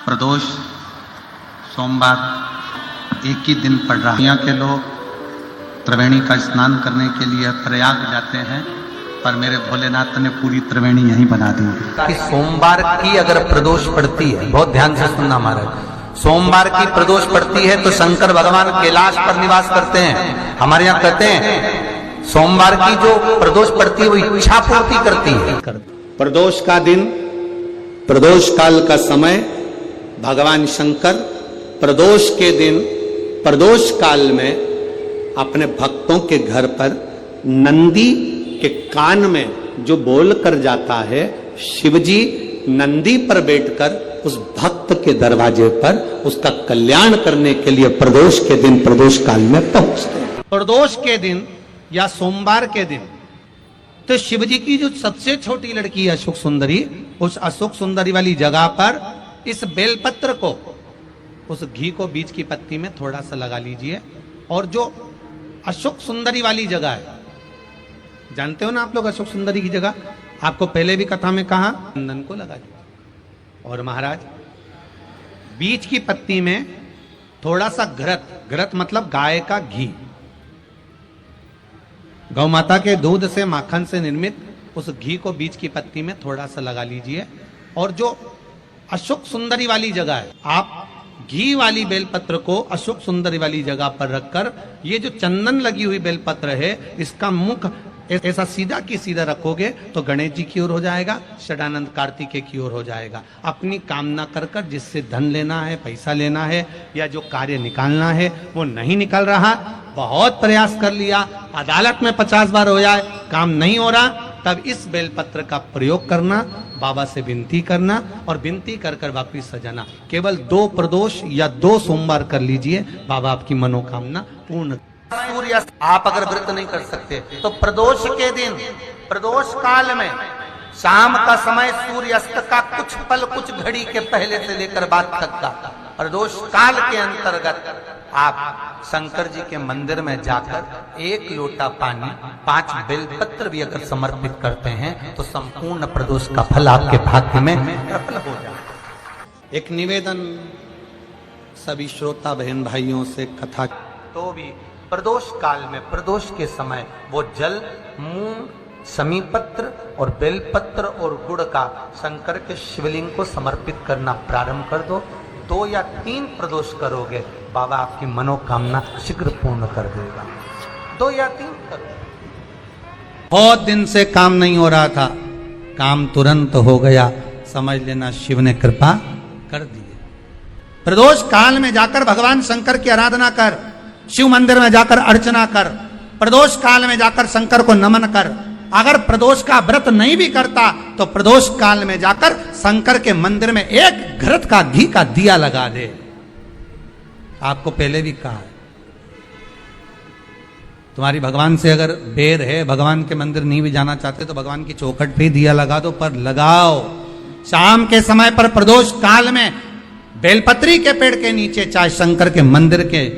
प्रदोष सोमवार एक ही दिन पड़ रहा है। यहाँ के लोग त्रिवेणी का स्नान करने के लिए प्रयाग जाते हैं, पर मेरे भोलेनाथ ने पूरी त्रिवेणी यहीं बना दी है। कि सोमवार की अगर प्रदोष पड़ती है, बहुत ध्यान से सुनना महाराज, सोमवार की प्रदोष पड़ती है तो शंकर भगवान कैलाश पर निवास करते हैं। हमारे यहाँ कहते हैं सोमवार की जो प्रदोष पड़ती है वो इच्छा पूर्ति करती है। प्रदोष का दिन, प्रदोष काल का समय, भगवान शंकर प्रदोष के दिन, प्रदोष काल में अपने भक्तों के घर पर नंदी के कान में जो बोल कर जाता है, शिवजी नंदी पर बैठकर उस भक्त के दरवाजे पर उसका कल्याण करने के लिए प्रदोष के दिन, प्रदोष काल में पहुंचते हैं। प्रदोष के दिन या सोमवार के दिन तो शिवजी की जो सबसे छोटी लड़की है अशोक सुंदरी, उस अशोक सुंदरी वाली जगह पर इस बेलपत्र को, उस घी को बीच की पत्ती में थोड़ा सा लगा लीजिए, और जो अशोक सुंदरी वाली जगह है, जानते हो ना आप लोग अशोक सुंदरी की जगह, आपको पहले भी कथा में कहा, चंदन को लगा दीजिए। और महाराज बीच की पत्ती में थोड़ा सा घृत, घृत मतलब गाय का घी, गौ माता के दूध से, माखन से निर्मित उस घी को बीच की पत्ती में थोड़ा सा लगा लीजिए। और जो अशोक सुंदरी वाली जगह है, आप घी वाली बेलपत्र को अशोक सुंदरी वाली जगह पर रखकर, ये जो चंदन लगी हुई बेलपत्र है, इसका मुख ऐसा सीधा की सीधा रखोगे तो गणेश जी की ओर हो जाएगा, षडानंद कार्तिकेय की ओर हो जाएगा। अपनी कामना कर कर, जिससे धन लेना है, पैसा लेना है, या जो कार्य निकालना है वो नहीं निकल रहा, बहुत प्रयास कर लिया, अदालत में 50 बार हो जाए, काम नहीं हो रहा, तब इस बेलपत्र का प्रयोग करना, बाबा से विनती करना और विनती कर कर वापिस सजाना। केवल 2 प्रदोष या 2 सोमवार कर लीजिए, बाबा आपकी मनोकामना पूर्ण। सूर्य आप अगर व्रत नहीं कर सकते तो प्रदोष के दिन, प्रदोष काल में शाम का समय, सूर्यास्त का कुछ पल, कुछ घड़ी के पहले से लेकर बाद तक का प्रदोष काल के अंतर्गत आप शंकर जी के मंदिर में जाकर 1 लोटा पानी, 5 बेलपत्र भी अगर समर्पित करते हैं तो संपूर्ण प्रदोष का फल आपके भाग्य में प्रबल हो जाए। एक निवेदन सभी श्रोता बहन भाइयों से, कथा तो भी प्रदोष काल में, प्रदोष के समय वो जल, मूंग, समीपत्र और बेलपत्र और गुड़ का शंकर के शिवलिंग को समर्पित करना प्रारंभ कर दो। 2 या 3 प्रदोष करोगे, बाबा आपकी मनोकामना शीघ्र पूर्ण कर देगा। 2 या 3 करो। बहुत दिन से काम नहीं हो रहा था, काम तुरंत हो गया, समझ लेना शिव ने कृपा कर दी। प्रदोष काल में जाकर भगवान शंकर की आराधना कर, शिव मंदिर में जाकर अर्चना कर, प्रदोष काल में जाकर शंकर को नमन कर। अगर प्रदोष का व्रत नहीं भी करता तो प्रदोष काल में जाकर शंकर के मंदिर में 1 घृत का घी का दिया लगा दे। आपको पहले भी कहा है, तुम्हारी भगवान से अगर बैर है, भगवान के मंदिर नहीं भी जाना चाहते तो भगवान की चौखट पे दिया लगा दो, पर लगाओ। शाम के समय पर प्रदोष काल में बेलपत्री के पेड़ के नीचे, चाहे शंकर के मंदिर के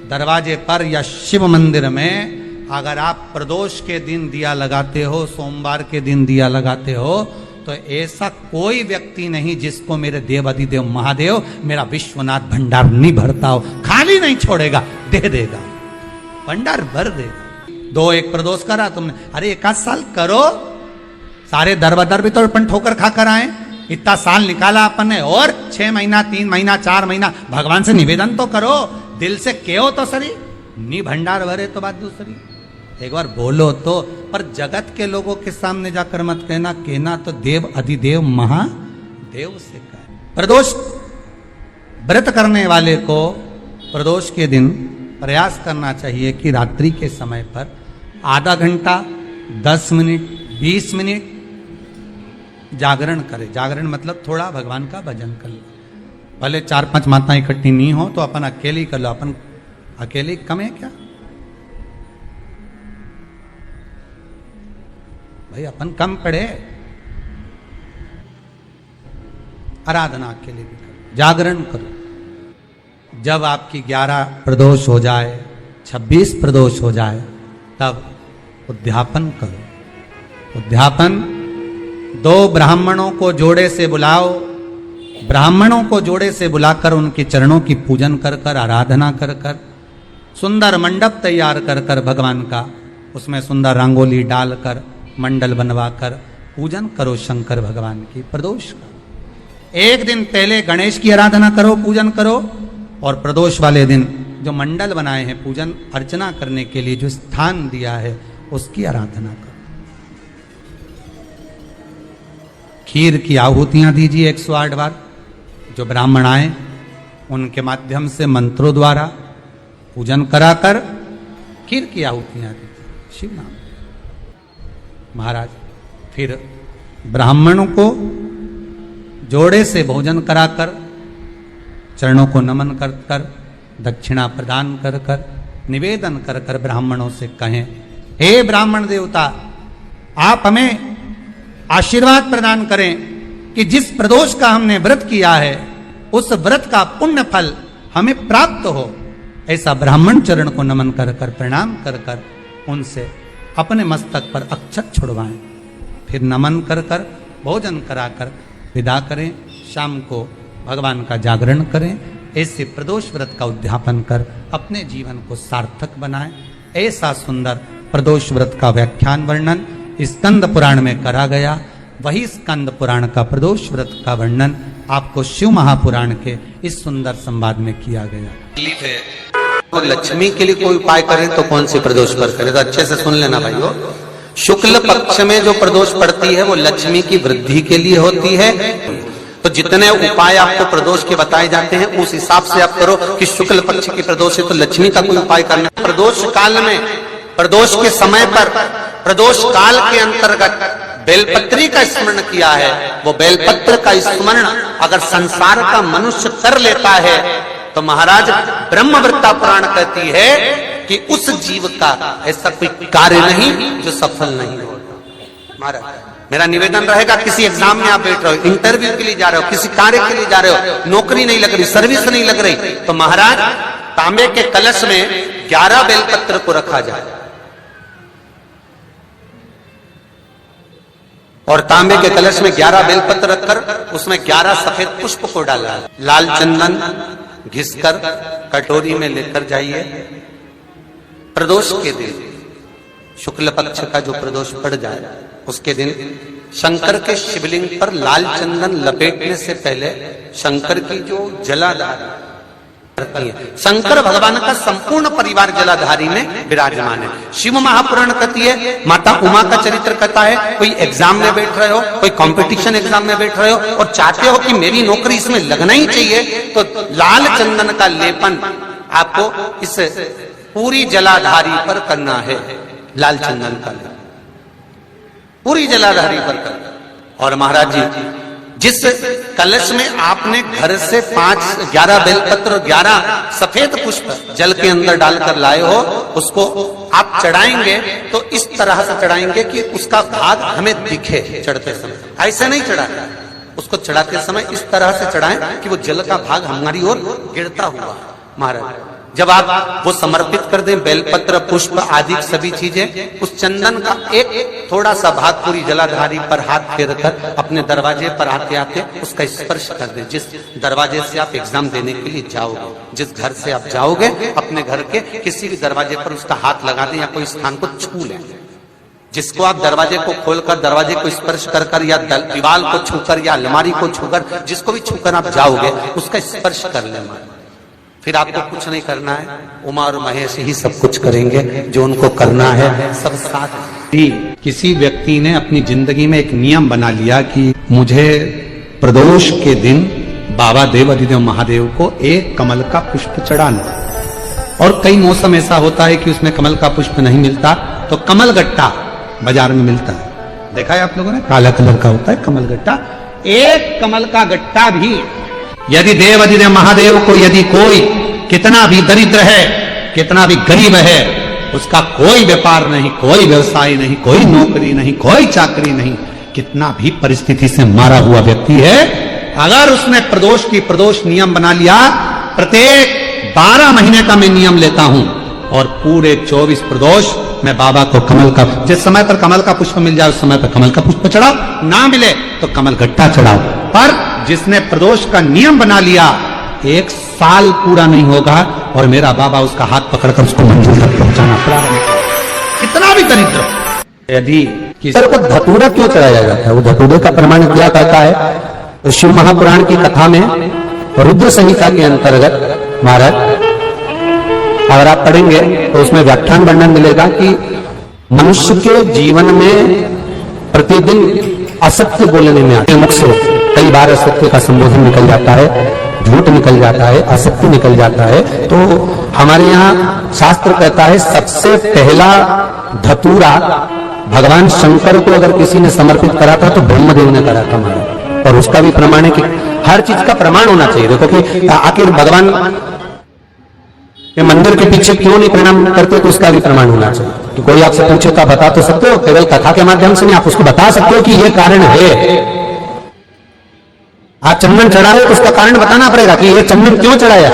दरवाजे पर या शिव मंदिर में, अगर आप प्रदोष के दिन दिया लगाते हो, सोमवार के दिन दिया लगाते हो, तो ऐसा कोई व्यक्ति नहीं जिसको मेरे देव अधिदेव महादेव, मेरा विश्वनाथ भंडार नहीं भरता हो, खाली नहीं छोड़ेगा, दे देगा, भंडार भर देगा। 2-1 प्रदोष करा तुमने, अरे 1 साल करो, सारे दर बदर भी तो अपन ठोकर खा कर आए, इतना साल निकाला अपन ने, और 6 महीना, 3 महीना, 4 महीना भगवान से निवेदन तो करो, दिल से कहो तो सरी, नी भंडार भरे तो बात दूसरी, एक बार बोलो तो। पर जगत के लोगों के सामने जाकर मत कहना, कहना तो देव अधिदेव महादेव से कह। प्रदोष व्रत करने वाले को प्रदोष के दिन प्रयास करना चाहिए कि रात्रि के समय पर आधा घंटा, 10 मिनट, 20 मिनट जागरण करे। जागरण मतलब थोड़ा भगवान का भजन कर लो। भले 4-5 माताएं इकट्ठी नहीं हो तो अपन अकेले कर लो, अपन अकेले कम है क्या भाई, अपन कम पड़े, आराधना अकेले भी करो, जागरण करो। जब आपकी 11 प्रदोष हो जाए, 26 प्रदोष हो जाए, तब उद्यापन करो। उद्यापन 2 ब्राह्मणों को जोड़े से बुलाओ, ब्राह्मणों को जोड़े से बुलाकर उनके चरणों की पूजन कर कर, आराधना कर कर, सुंदर मंडप तैयार कर कर भगवान का, उसमें सुंदर रंगोली डालकर, मंडल बनवाकर पूजन करो शंकर भगवान की प्रदोष का। एक दिन पहले गणेश की आराधना करो, पूजन करो, और प्रदोष वाले दिन जो मंडल बनाए हैं पूजन अर्चना करने के लिए, जो स्थान दिया है उसकी आराधना करो। खीर की आहुतियां दीजिए 108 बार। जो ब्राह्मण आए उनके माध्यम से मंत्रों द्वारा पूजन कराकर खीर की आहुतियां दीजिए शिव नाम। महाराज फिर ब्राह्मणों को जोड़े से भोजन कराकर, चरणों को नमन कर कर, दक्षिणा प्रदान कर कर, निवेदन कर कर ब्राह्मणों से कहें, हे ब्राह्मण देवता, आप हमें आशीर्वाद प्रदान करें कि जिस प्रदोष का हमने व्रत किया है उस व्रत का पुण्य फल हमें प्राप्त हो। ऐसा ब्राह्मण चरण को नमन कर कर, प्रणाम कर कर उनसे अपने मस्तक पर अक्षत छुड़वाएं। फिर नमन कर कर, भोजन कराकर विदा करें। शाम को भगवान का जागरण करें। ऐसे प्रदोष व्रत का उद्यापन कर अपने जीवन को सार्थक बनाएं। ऐसा सुंदर प्रदोष व्रत का व्याख्यान वर्णन स्कंद पुराण में करा गया। वही स्कंद पुराण का प्रदोष व्रत का वर्णन आपको शिव महापुराण के इस सुंदर संवाद में किया गया। लक्ष्मी के लिए कोई उपाय करें तो कौन सी प्रदोष पर करें? तो अच्छे से सुन लेना भाइयों। शुक्ल पक्ष में जो प्रदोष पड़ती है वो लक्ष्मी की वृद्धि के लिए होती है। तो जितने उपाय आपको प्रदोष के बताए जाते हैं उस हिसाब से आप करो कि शुक्ल पक्ष की प्रदोष है तो लक्ष्मी का कोई उपाय करना। प्रदोष काल में, प्रदोष के समय पर, प्रदोष काल के अंतर्गत बेलपत्री का स्मरण किया है। वो बेलपत्र का स्मरण अगर संसार का मनुष्य कर लेता है तो महाराज ब्रह्मवृत्ता पुराण कहती है कि उस जीव का ऐसा कोई कार्य नहीं जो सफल नहीं होता। महाराज मेरा निवेदन रहेगा, किसी एग्जाम में आप बैठ रहे हो, इंटरव्यू के लिए जा रहे हो, किसी कार्य के लिए जा रहे हो, नौकरी नहीं लग रही, सर्विस नहीं लग रही, तो महाराज तांबे के कलश में 11 बेलपत्र को रखा जाए और तांबे के कलश में 11 बेलपत्र रखकर उसमें 11 सफेद पुष्प को डाला, लाल चंदन घिसकर कटोरी में लेकर जाइए। प्रदोष के दिन, शुक्ल पक्ष का जो प्रदोष पड़ जाए उसके दिन शंकर के शिवलिंग पर लाल चंदन लपेटने से पहले शंकर की जो जलाधारी करती है, शंकर भगवान का संपूर्ण परिवार जलाधारी में विराजमान है। शिव महापुराण कहती है, माता उमा का चरित्र कहता है, कोई एग्जाम में बैठ रहे हो, कोई कंपटीशन एग्जाम में बैठ रहे हो और चाहते हो कि मेरी नौकरी इसमें लगना ही चाहिए, तो लाल चंदन का लेपन आपको इस पूरी जलाधारी पर करना है। लाल चंदन का लेपन पूरी जलाधारी पर करना। और महाराज जी जिस कलश में आपने घर से 11 बेलपत्र और 11 सफेद पुष्प जल के अंदर डालकर लाए हो, उसको आप चढ़ाएंगे तो इस तरह से चढ़ाएंगे कि उसका भाग हमें दिखे चढ़ते समय। ऐसे नहीं चढ़ाए, उसको चढ़ाते समय इस तरह से चढ़ाएं कि वो जल का भाग हमारी ओर गिरता हुआ। महाराज जब आप वो समर्पित कर दें, बेलपत्र पुष्प आदि सभी चीजें, उस चंदन का एक थोड़ा सा भाग पूरी जलाधारी पर हाथ फेर कर अपने दरवाजे पर आते आते उसका स्पर्श कर दें। जिस दरवाजे से आप एग्जाम देने के लिए जाओगे, जिस घर से आप जाओगे, अपने घर के किसी भी दरवाजे पर उसका हाथ लगा दें या कोई स्थान को छू लें। जिसको आप दरवाजे को खोलकर, दरवाजे को स्पर्श कर कर या दीवार को छूकर या अलमारी को छूकर, जिसको भी छूकर आप जाओगे उसका स्पर्श कर लेना। फिर आपको कुछ नहीं करना है, उमा और महेश ही सब कुछ करेंगे, जो उनको करना है सब साथ ही। किसी व्यक्ति ने अपनी जिंदगी में एक नियम बना लिया कि मुझे प्रदोष के दिन बाबा देव अधिदेव महादेव को एक कमल का पुष्प चढ़ाना। और कई मौसम ऐसा होता है कि उसमें कमल का पुष्प नहीं मिलता तो कमल गट्टा बाजार में मिलता है, देखा है आप लोगों ने, काला कलर का होता है कमल गट्टा। एक कमल का गट्टा भी यदि देव अधिदेव महादेव को, यदि कोई कितना भी दरिद्र है, कितना भी गरीब है, उसका कोई व्यापार नहीं, कोई व्यवसाय नहीं, कोई नौकरी नहीं, कोई चाकरी नहीं, कितना भी परिस्थिति से मारा हुआ व्यक्ति है, अगर उसने प्रदोष की प्रदोष नियम बना लिया, प्रत्येक 12 महीने का मैं नियम लेता हूं और पूरे 24 प्रदोष मैं बाबा को कमल का, जिस समय पर कमल का पुष्प मिल जाए उस समय पर कमल का पुष्प चढ़ाओ, ना मिले तो कमल गट्टा चढ़ाओ, पर जिसने प्रदोष का नियम बना लिया 1 साल पूरा नहीं होगा और मेरा बाबा उसका हाथ पकड़कर उसको मंजिल तक पहुंचाना प्रारंभ करेगा। कितना भी दरिद्र हो। यदि सर को धतूरा क्यों चढ़ाया जाता है? वो धतूरे का प्रमाण क्या कहता है? तो शिव महापुराण की कथा में रुद्र संहिता के अंतर्गत महाराज अगर आप पढ़ेंगे तो उसमें व्याख्यान वर्णन मिलेगा कि मनुष्य के जीवन में प्रतिदिन असत्य बोलने में आते मुख से कई बार असत्य का संबोधन निकल जाता है, झूठ निकल जाता है, असत्य निकल जाता है। तो हमारे यहाँ शास्त्र कहता है सबसे पहला धतूरा भगवान शंकर को अगर किसी ने समर्पित करा था तो ब्रह्मदेव ने करा था महाराज। और उसका भी प्रमाण है कि हर चीज का प्रमाण होना चाहिए। देखो कि आखिर भगवान के मंदिर के पीछे क्यों नहीं प्रणाम करते, तो उसका भी प्रमाण होना चाहिए। कि कोई आपसे पूछे तो आप बता तो सकते हो, केवल कथा के माध्यम से नहीं, आप उसको बता सकते हो कि ये कारण है। आप चंदन चढ़ा रहे तो उसका कारण बताना पड़ेगा कि ये चंदन क्यों चढ़ाया,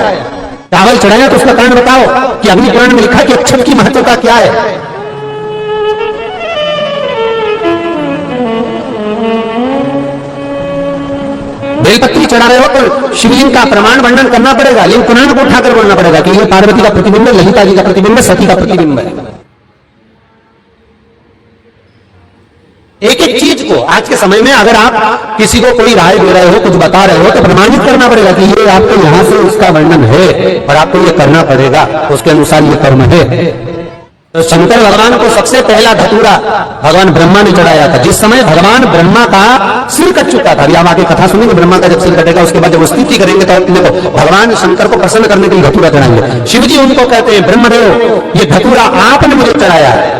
चावल चढ़ाया तो उसका कारण बताओ कि अग्नि पुराण में लिखा कि अक्षत की महत्वता क्या है। बेलपत्री चढ़ा रहे हो तो शिवलिंग का प्रमाण वर्णन करना पड़ेगा, लिंग पुराण को उठाकर बोलना पड़ेगा कि ये पार्वती का प्रतिबिंब है, ललिता जी का प्रतिबिंब है, सती का प्रतिबिंब है। एक एक चीज को आज के समय में अगर आप किसी को कोई राय दे रहे हो, कुछ बता रहे हो, तो प्रमाणित करना पड़ेगा कि ये आपको यहां से उसका वर्णन है और आपको ये करना पड़ेगा, उसके अनुसार ये कर्म है। तो शंकर भगवान को सबसे पहला धतूरा भगवान ब्रह्मा ने चढ़ाया था, जिस समय भगवान ब्रह्मा का सिर कट चुका था। अभी आप आगे कथा सुनेंगे, ब्रह्मा का जब सिर कटेगा उसके बाद जब स्तुति करेंगे तो देखो भगवान शंकर को प्रसन्न करने के लिए धतूरा चढ़ाएंगे। शिव जी उनको कहते हैं ब्रह्मदेव ये धतूरा आपने मुझे चढ़ाया है।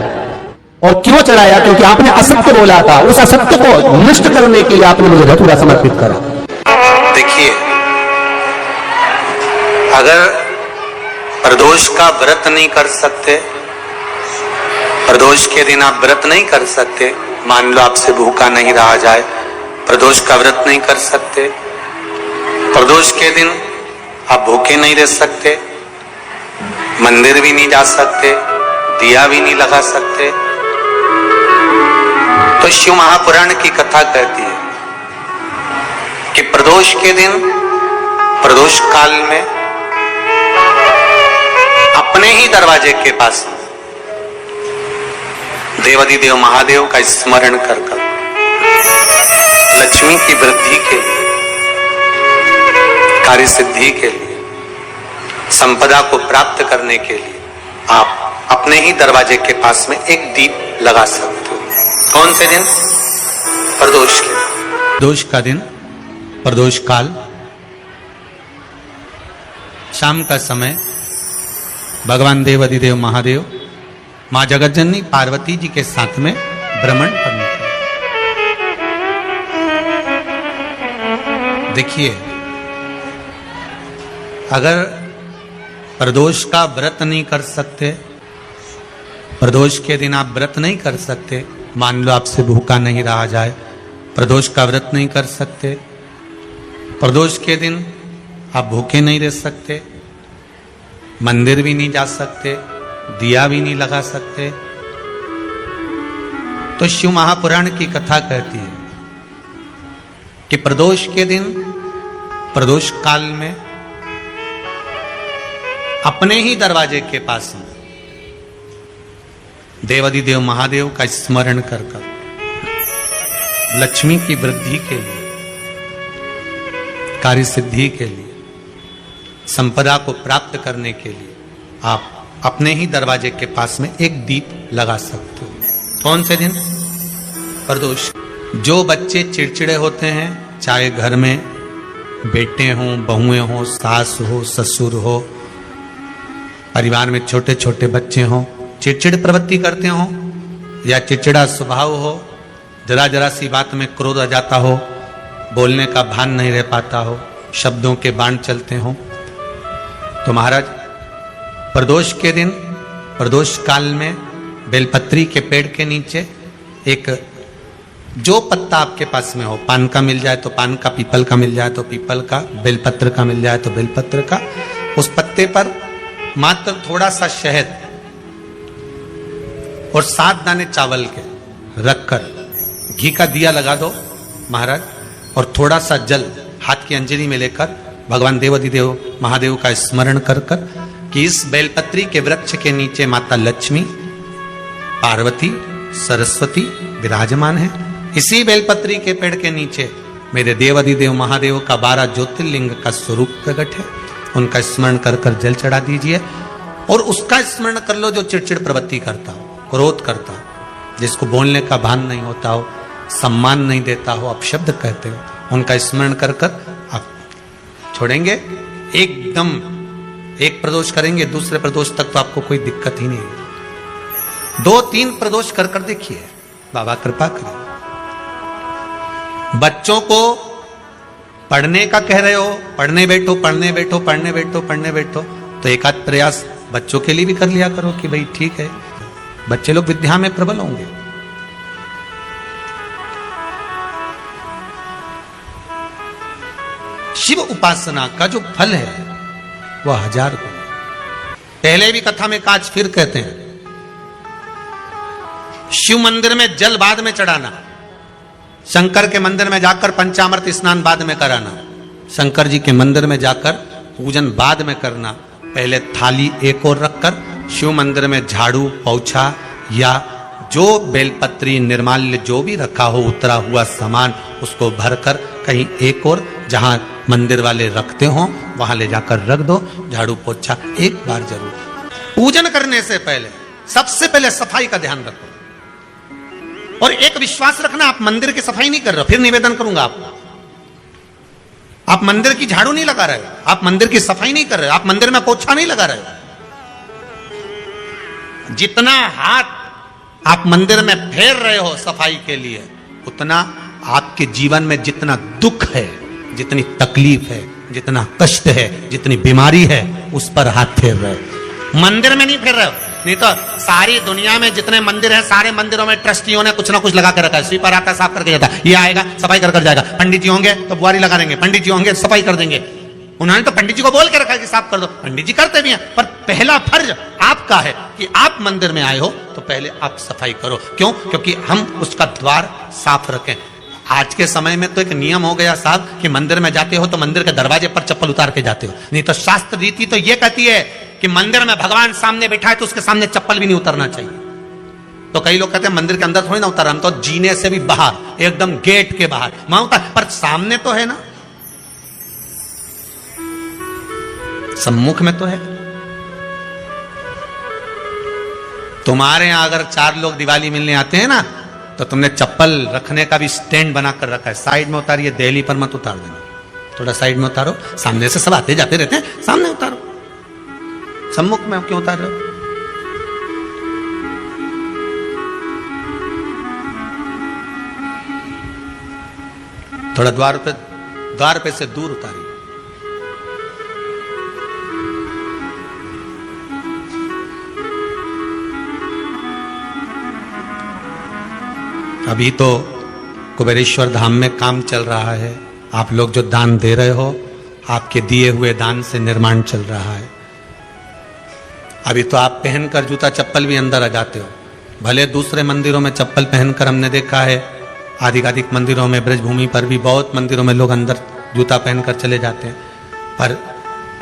और क्यों चढ़ाया? क्योंकि आपने असत्य बोला था, उस असत्य को नष्ट करने के लिए आपने मुझे धतूरा समर्पित करा। देखिए, अगर प्रदोष का व्रत नहीं कर सकते, प्रदोष के दिन आप व्रत नहीं कर सकते, मान लो आपसे भूखा नहीं रहा जाए, प्रदोष का व्रत नहीं कर सकते, प्रदोष के दिन आप भूखे नहीं रह सकते, मंदिर भी नहीं जा सकते, दिया भी नहीं लगा सकते, तो शिव महापुराण की कथा कहती है कि प्रदोष के दिन, प्रदोष काल में अपने ही दरवाजे के पास देवाधिदेव महादेव का स्मरण कर लक्ष्मी की वृद्धि के लिए, कार्य सिद्धि के लिए, संपदा को प्राप्त करने के लिए आप अपने ही दरवाजे के पास में एक दीप लगा सकते हो। कौन से दिन? प्रदोष के दिन। प्रदोष का दिन, प्रदोष काल, शाम का समय भगवान देवाधिदेव महादेव मां जगतजननी पार्वती जी के साथ में भ्रमण करने का। देखिए, अगर प्रदोष का व्रत नहीं कर सकते, प्रदोष के दिन आप व्रत नहीं कर सकते, मान लो आपसे भूखा नहीं रहा जाए, प्रदोष का व्रत नहीं कर सकते, प्रदोष के दिन आप भूखे नहीं रह सकते, मंदिर भी नहीं जा सकते, दिया भी नहीं लगा सकते, तो शिव महापुराण की कथा कहती है कि प्रदोष के दिन, प्रदोष काल में अपने ही दरवाजे के पास में देवाधिदेव महादेव का स्मरण कर लक्ष्मी की वृद्धि के लिए, कार्य सिद्धि के लिए, संपदा को प्राप्त करने के लिए आप अपने ही दरवाजे के पास में एक दीप लगा सकते हो। कौन से दिन? प्रदोष। जो बच्चे चिड़चिड़े होते हैं, चाहे घर में बेटे हों, बहुएं हों, सास हो, ससुर हो, परिवार में छोटे छोटे बच्चे हों, चिड़चिड़ प्रवृत्ति करते हों या चिड़चिड़ा स्वभाव हो, जरा जरा सी बात में क्रोध आ जाता हो, बोलने का भान नहीं रह पाता हो, शब्दों के बाण चलते हों, तो महाराज प्रदोष के दिन, प्रदोष काल में बेलपत्री के पेड़ के नीचे एक जो पत्ता आपके पास में हो, पान का मिल जाए तो पान का, पीपल का मिल जाए तो पीपल का, बेलपत्र का मिल जाए तो बेलपत्र का, उस पत्ते पर मात्र थोड़ा सा शहद और 7 दाने चावल के रखकर घी का दिया लगा दो महाराज, और थोड़ा सा जल हाथ की अंजलि में लेकर भगवान देवाधिदेव महादेव का स्मरण कर कर कि इस बेलपत्री के वृक्ष के नीचे माता लक्ष्मी, पार्वती, सरस्वती विराजमान है। इसी बेलपत्री के पेड़ के नीचे मेरे देवाधिदेव महादेव का 12 ज्योतिर्लिंग का स्वरूप प्रकट है। उनका स्मरण कर कर जल चढ़ा दीजिए और उसका स्मरण कर लो जो चिड़चिड़ प्रवृत्ति करता हो, क्रोध करता हो, जिसको बोलने का भान नहीं होता हो, सम्मान नहीं देता हो, अपशब्द कहते हो, उनका स्मरण कर कर आप छोड़ेंगे। एकदम एक प्रदोष करेंगे, दूसरे प्रदोष तक तो आपको कोई दिक्कत ही नहीं है। 2-3 प्रदोष कर कर देखिए, बाबा कृपा करें। बच्चों को पढ़ने का कह रहे हो, पढ़ने बैठो पढ़ने बैठो पढ़ने बैठो पढ़ने बैठो, तो एक आध प्रयास बच्चों के लिए भी कर लिया करो कि भाई ठीक है, बच्चे लोग विद्या में प्रबल होंगे। शिव उपासना का जो फल है वह 1000 गुण। पहले भी कथा में काज फिर कहते हैं, शिव मंदिर में जल बाद में चढ़ाना, शंकर के मंदिर में जाकर पंचामृत स्नान बाद में कराना, शंकर जी के मंदिर में जाकर पूजन बाद में करना, पहले थाली एक और रखकर शिव मंदिर में झाड़ू पोछा या जो बेलपत्री निर्माल्य जो भी रखा हो उतरा हुआ सामान उसको भरकर कहीं एक और जहां मंदिर वाले रखते हो वहां ले जाकर रख दो, झाड़ू पोछा एक बार जरूर। पूजन करने से पहले सबसे पहले सफाई का ध्यान रखो और एक विश्वास रखना, आप मंदिर की सफाई नहीं कर रहे हो, फिर निवेदन करूंगा आपको, आप मंदिर की झाड़ू नहीं लगा रहे, आप मंदिर की सफाई नहीं कर रहे, आप मंदिर में पोछा नहीं लगा रहे। जितना हाथ आप मंदिर में फेर रहे हो सफाई के लिए, उतना आपके जीवन में जितना दुख है, जितनी तकलीफ है, जितना कष्ट है, जितनी बीमारी है, उस पर हाथ फेर रहे हो, मंदिर में नहीं फेर रहे हो। नहीं तो सारी दुनिया में जितने मंदिर हैं, सारे मंदिरों में ट्रस्टियों ने कुछ ना कुछ लगा के रखा है। स्वीपर आता है, साफ करके जाता है, ये आएगा सफाई कर कर जाएगा, पंडित जी होंगे तो बुआरी लगा देंगे, पंडित जी होंगे सफाई कर देंगे। उन्होंने तो पंडित जी को बोल के रखा है कि साफ कर दो, पंडित जी करते भी हैं, पर पहला फर्ज आपका है कि आप मंदिर में आए हो तो पहले आप सफाई करो। क्यों? क्योंकि हम उसका द्वार साफ रखें। आज के समय में तो एक नियम हो गया साहब कि मंदिर में जाते हो तो मंदिर के दरवाजे पर चप्पल उतार के जाते हो, नहीं तो शास्त्र रीति तो ये कहती है कि मंदिर में भगवान सामने बैठा है तो उसके सामने चप्पल भी नहीं उतरना चाहिए। तो कई लोग कहते हैं मंदिर के अंदर थोड़ी ना उतार, हम तो जीने से भी बाहर, एकदम गेट के बाहर वहां उतार, पर सामने तो है ना, सम्मुख में तो है। तुम्हारे यहां अगर 4 लोग दिवाली मिलने आते हैं ना तो तुमने चप्पल रखने का भी स्टैंड बनाकर रखा है, साइड में उतारिए, दिल्ली पर मत उतार देना, थोड़ा साइड में उतारो, सामने से सब आते जाते रहते हैं, सामने उतारो, सम्मुख में क्यों उतार रहे हो? थोड़ा द्वार पे से दूर उतारिए। अभी तो कुबेरेश्वर धाम में काम चल रहा है, आप लोग जो दान दे रहे हो, आपके दिए हुए दान से निर्माण चल रहा है। अभी तो आप पहनकर जूता चप्पल भी अंदर आ जाते हो, भले दूसरे मंदिरों में चप्पल पहनकर हमने देखा है, आधिकाधिक मंदिरों में, ब्रजभूमि पर भी बहुत मंदिरों में लोग अंदर जूता पहनकर चले जाते हैं, पर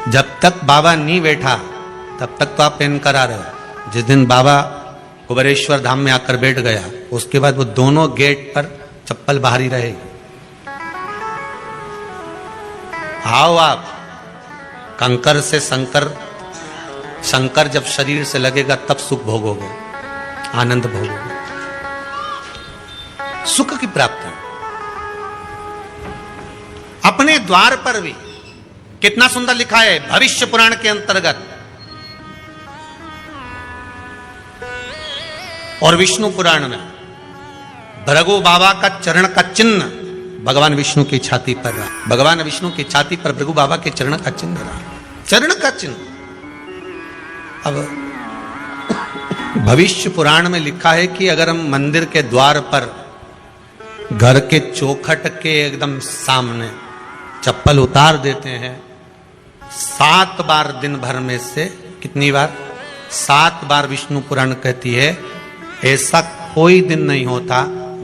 जब तक बाबा नहीं बैठा तब तक तो आप पहनकर आ रहे हो। जिस दिन बाबा कुबेरेश्वर धाम में आकर बैठ गया उसके बाद वो दोनों गेट पर चप्पल बाहर ही रहेगी। आओ आप कंकर से शंकर जब शरीर से लगेगा तब सुख भोगोगे, आनंद भोगोगे, सुख की प्राप्ति। अपने द्वार पर भी कितना सुंदर लिखा है भविष्य पुराण के अंतर्गत, और विष्णु पुराण में भृगु बाबा का चरण का चिन्ह भगवान विष्णु की छाती पर रहा, भगवान विष्णु की छाती पर भृगु बाबा के चरण का चिन्ह रहा, चरण का चिन्ह। अब भविष्य पुराण में लिखा है कि अगर हम मंदिर के द्वार पर घर के चौखट के एकदम सामने चप्पल उतार देते हैं 7 बार दिन भर में से, कितनी बार? 7 बार विष्णु पुराण कहती है ऐसा कोई दिन नहीं होता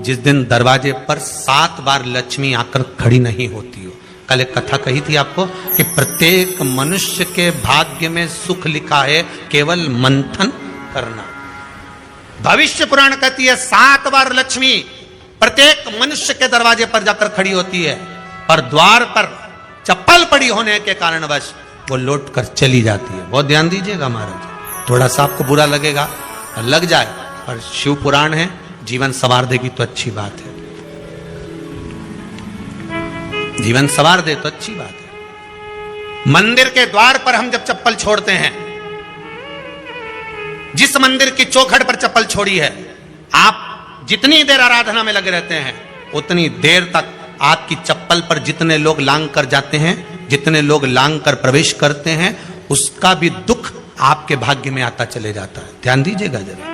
जिस दिन दरवाजे पर 7 बार लक्ष्मी आकर खड़ी नहीं होती हो। कल एक कथा कही थी आपको कि प्रत्येक मनुष्य के भाग्य में सुख लिखा है, केवल मंथन करना। भविष्य पुराण कहती है 7 बार लक्ष्मी प्रत्येक मनुष्य के दरवाजे पर जाकर खड़ी होती है, और द्वार पर चप्पल पड़ी होने के कारणवश वो लौट कर चली जाती है। बहुत ध्यान दीजिएगा महाराज, थोड़ा सा आपको बुरा लगेगा, लग जाए, पर शिव पुराण है, जीवन संवार देगी तो अच्छी बात है, जीवन संवार दे तो अच्छी बात है। मंदिर के द्वार पर हम जब चप्पल छोड़ते हैं, जिस मंदिर की चौखट पर चप्पल छोड़ी है, आप जितनी देर आराधना में लगे रहते हैं उतनी देर तक आपकी चप्पल पर जितने लोग लांग कर जाते हैं, जितने लोग लांग कर प्रवेश करते हैं, उसका भी दुख आपके भाग्य में आता चले जाता है। ध्यान दीजिएगा जरा,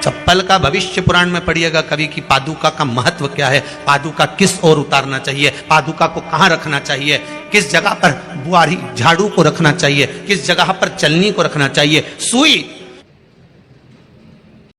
चप्पल का भविष्य पुराण में पढ़िएगा कभी कि पादुका का महत्व क्या है, पादुका किस ओर उतारना चाहिए, पादुका को कहां रखना चाहिए, किस जगह पर बुआरी झाड़ू को रखना चाहिए, किस जगह पर चलनी को रखना चाहिए, सुई